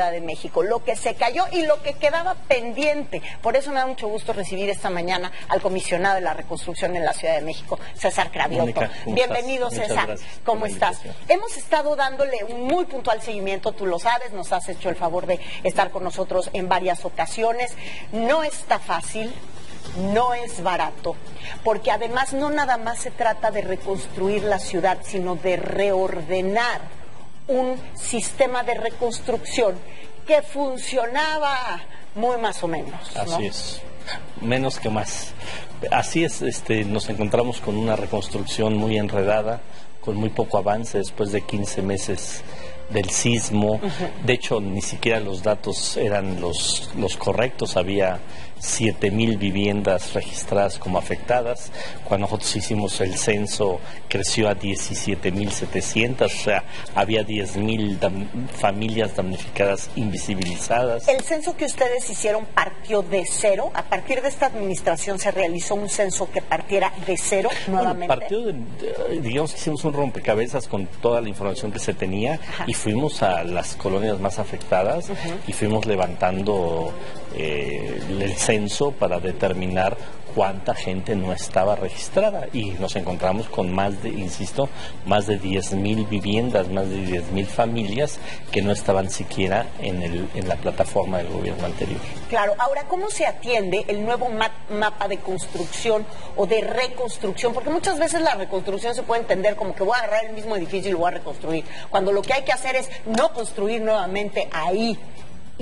de México, lo que se cayó y lo que quedaba pendiente. Por eso me da mucho gusto recibir esta mañana al comisionado de la reconstrucción en la Ciudad de México, César Cravioto. Bienvenido, César. ¿Cómo estás? Hemos estado dándole un muy puntual seguimiento, tú lo sabes, nos has hecho el favor de estar con nosotros en varias ocasiones. No está fácil, no es barato, porque además no nada más se trata de reconstruir la ciudad, sino de reordenar un sistema de reconstrucción que funcionaba muy más o menos, ¿no? Así es, menos que más. Así es, nos encontramos con una reconstrucción muy enredada, con muy poco avance después de 15 meses del sismo. De hecho, ni siquiera los datos eran los correctos. Había 7,000 viviendas registradas como afectadas. Cuando nosotros hicimos el censo, creció a 17,700, o sea, había 10,000 familias damnificadas, invisibilizadas. ¿El censo que ustedes hicieron partió de cero? ¿A partir de esta administración se realizó un censo que partiera de cero nuevamente? Bueno, partió digamos que hicimos un rompecabezas con toda la información que se tenía. Y fuimos a las colonias más afectadas y fuimos levantando el censo para determinar cuánta gente no estaba registrada, y nos encontramos con más de 10,000 viviendas, más de 10,000 familias que no estaban siquiera en la plataforma del gobierno anterior. Claro. Ahora, ¿cómo se atiende el nuevo mapa de construcción o de reconstrucción? Porque muchas veces la reconstrucción se puede entender como que voy a agarrar el mismo edificio y lo voy a reconstruir, cuando lo que hay que hacer es no construir nuevamente ahí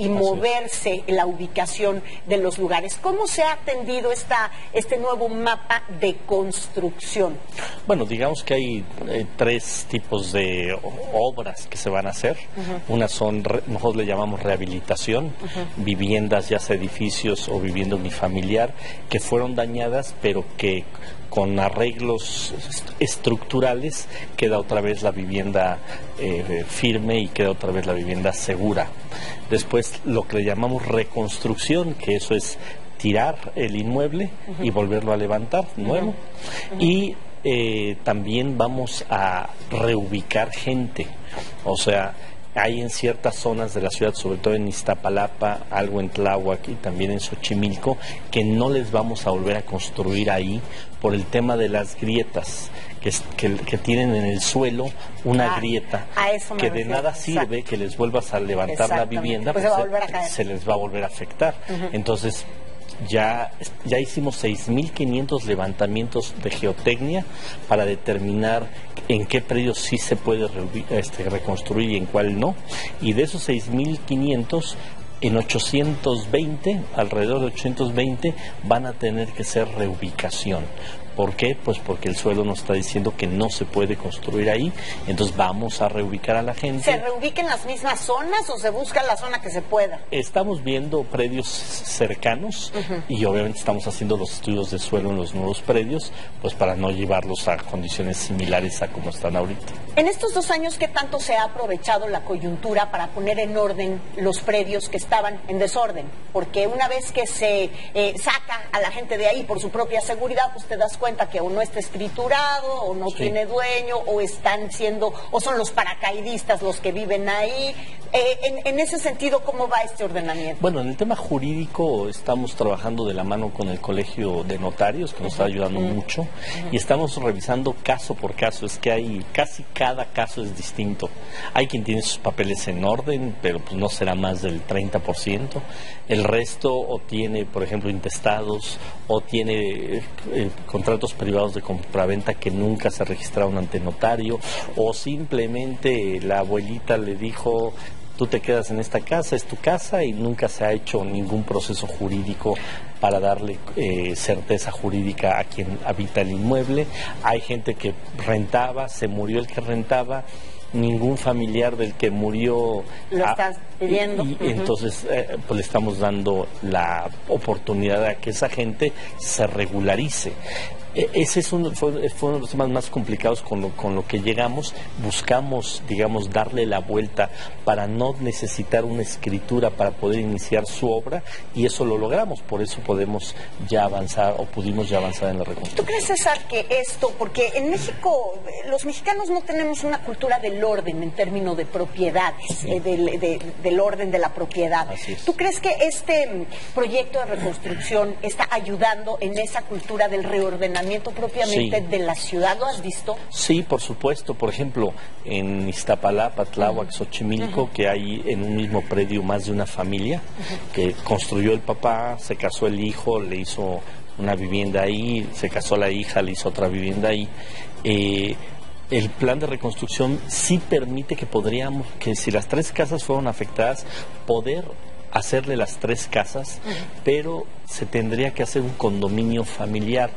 y moverse en la ubicación de los lugares. ¿Cómo se ha atendido este nuevo mapa de construcción? Bueno, digamos que hay tres tipos de obras que se van a hacer. Una son, nosotros le llamamos rehabilitación, viviendas, ya sea edificios o vivienda unifamiliar, que fueron dañadas, pero que con arreglos estructurales queda otra vez la vivienda firme y queda otra vez la vivienda segura. Después lo que le llamamos reconstrucción, que eso es tirar el inmueble y volverlo a levantar nuevo. Y también vamos a reubicar gente, o sea, hay en ciertas zonas de la ciudad, sobre todo en Iztapalapa, algo en Tláhuac y también en Xochimilco, que no les vamos a volver a construir ahí por el tema de las grietas, que tienen en el suelo una grieta, que de nada sirve que les vuelvas a levantar la vivienda, pues se les va a volver a afectar. Entonces, ya hicimos 6,500 levantamientos de geotecnia para determinar en qué predios sí se puede reconstruir y en cuál no. Y de esos 6,500, en 820, alrededor de 820, van a tener que ser reubicación. ¿Por qué? Pues porque el suelo nos está diciendo que no se puede construir ahí, entonces vamos a reubicar a la gente. ¿Se reubica en las mismas zonas o se busca la zona que se pueda? Estamos viendo predios cercanos y obviamente estamos haciendo los estudios de suelo en los nuevos predios, pues para no llevarlos a condiciones similares a como están ahorita. En estos 2 años, ¿qué tanto se ha aprovechado la coyuntura para poner en orden los predios que estaban en desorden? Porque una vez que se saca a la gente de ahí por su propia seguridad, pues te das cuenta que o no está escriturado, o no tiene dueño, o o son los paracaidistas los que viven ahí. En ese sentido, ¿cómo va este ordenamiento? Bueno, en el tema jurídico estamos trabajando de la mano con el Colegio de Notarios, que nos está ayudando mucho, y estamos revisando caso por caso. Es que casi cada caso es distinto. Hay quien tiene sus papeles en orden, pero pues no será más del 30%. El resto o tiene, por ejemplo, intestados, o tiene contratos privados de compraventa que nunca se registraron ante notario, o simplemente la abuelita le dijo: tú te quedas en esta casa, es tu casa, y nunca se ha hecho ningún proceso jurídico para darle certeza jurídica a quien habita el inmueble. Hay gente que rentaba, se murió el que rentaba, ningún familiar del que murió lo estás pidiendo. Y entonces pues le estamos dando la oportunidad a que esa gente se regularice. Ese fue uno de los temas más complicados con lo que llegamos. Buscamos, digamos, darle la vuelta para no necesitar una escritura para poder iniciar su obra, y eso lo logramos. Por eso podemos ya avanzar, o pudimos ya avanzar en la reconstrucción. ¿Tú crees, César, que esto, porque en México los mexicanos no tenemos una cultura del orden en términos de propiedades, de del orden de la propiedad. Así es. ¿Tú crees que este proyecto de reconstrucción está ayudando en esa cultura del reordenamiento propiamente de la ciudad? ¿Lo has visto? Sí, por supuesto. Por ejemplo, en Iztapalapa, Tláhuac, Xochimilco, que hay en un mismo predio más de una familia que construyó el papá, se casó el hijo, le hizo una vivienda ahí, se casó la hija, le hizo otra vivienda ahí. El plan de reconstrucción sí permite que si las 3 casas fueron afectadas, poder hacerle las 3 casas, pero se tendría que hacer un condominio familiar,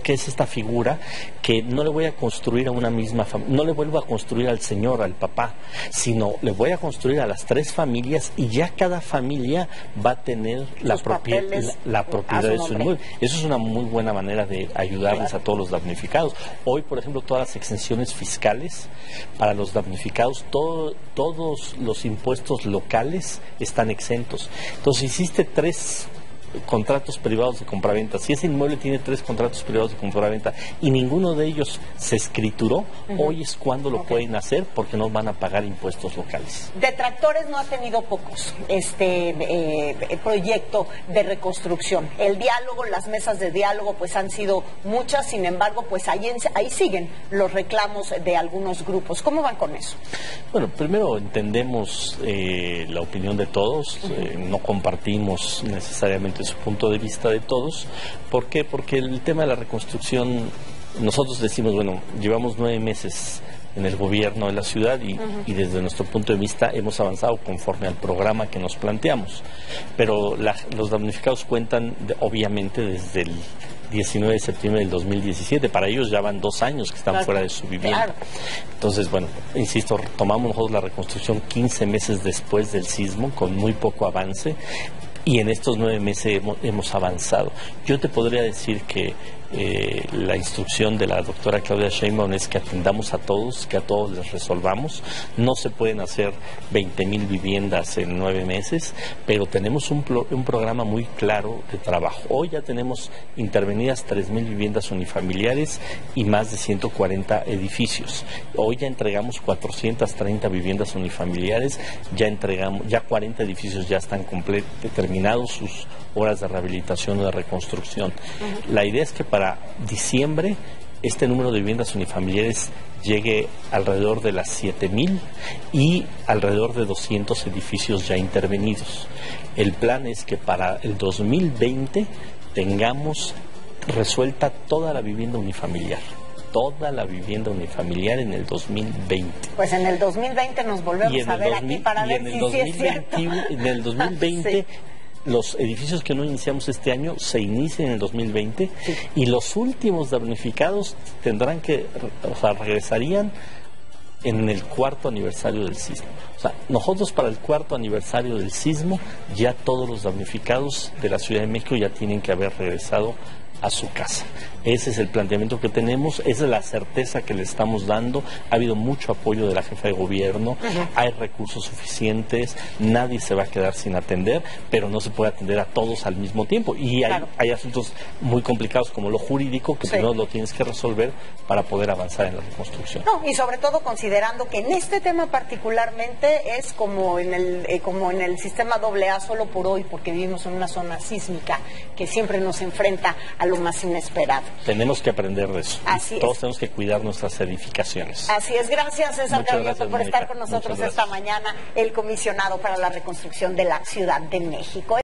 que es esta figura que no le voy a construir a una misma familia, no le vuelvo a construir al señor, al papá, sino le voy a construir a las 3 familias y ya cada familia va a tener la propiedad de su inmueble. Eso es una muy buena manera de ayudarles a todos los damnificados. Hoy, por ejemplo, todas las exenciones fiscales para los damnificados, todos los impuestos locales están exentos. Entonces, hiciste 3 contratos privados de compraventa, si ese inmueble tiene 3 contratos privados de compraventa y ninguno de ellos se escrituró, hoy es cuando lo pueden hacer porque no van a pagar impuestos locales. Detractores no ha tenido pocos proyecto de reconstrucción. El diálogo, las mesas de diálogo pues han sido muchas, sin embargo pues ahí siguen los reclamos de algunos grupos. ¿Cómo van con eso? Bueno, primero entendemos la opinión de todos, no compartimos necesariamente su punto de vista de todos. ¿Por qué? Porque el tema de la reconstrucción, nosotros decimos, bueno, llevamos 9 meses en el gobierno de la ciudad y desde nuestro punto de vista hemos avanzado conforme al programa que nos planteamos. Pero los damnificados cuentan, obviamente, desde el 19 de septiembre del 2017. Para ellos ya van 2 años que están fuera de su vivienda. Entonces, bueno, insisto, tomamos nosotros la reconstrucción 15 meses después del sismo, con muy poco avance. Y en estos 9 meses hemos avanzado. Yo te podría decir que la instrucción de la doctora Claudia Sheinbaum es que atendamos a todos, que a todos les resolvamos. No se pueden hacer 20,000 viviendas en 9 meses, pero tenemos un programa muy claro de trabajo. Hoy ya tenemos intervenidas 3,000 viviendas unifamiliares y más de 140 edificios. Hoy ya entregamos 430 viviendas unifamiliares, ya 40 edificios ya están terminados sus obras de rehabilitación o de reconstrucción. La idea es que para diciembre este número de viviendas unifamiliares llegue alrededor de las 7,000 y alrededor de 200 edificios ya intervenidos. El plan es que para el 2020 tengamos resuelta toda la vivienda unifamiliar. Toda la vivienda unifamiliar en el 2020. Pues en el 2020 nos volvemos a ver aquí para ver si es cierto. En el 2020 los edificios que no iniciamos este año se inician en el 2020 y los últimos damnificados regresarían en el 4º aniversario del sismo. O sea, nosotros para el 4º aniversario del sismo ya todos los damnificados de la Ciudad de México ya tienen que haber regresado a su casa. Ese es el planteamiento que tenemos, esa es la certeza que le estamos dando. Ha habido mucho apoyo de la jefa de gobierno, hay recursos suficientes, nadie se va a quedar sin atender, pero no se puede atender a todos al mismo tiempo. Y hay asuntos muy complicados como lo jurídico que primero lo tienes que resolver para poder avanzar en la reconstrucción. No, y sobre todo considerando que en este tema particularmente es como en el sistema AA solo por hoy, porque vivimos en una zona sísmica que siempre nos enfrenta a lo más inesperado. Tenemos que aprender de eso. Todos tenemos que cuidar nuestras edificaciones. Así es. Gracias, César Gaviota, por estar con nosotros esta mañana, el comisionado para la reconstrucción de la Ciudad de México.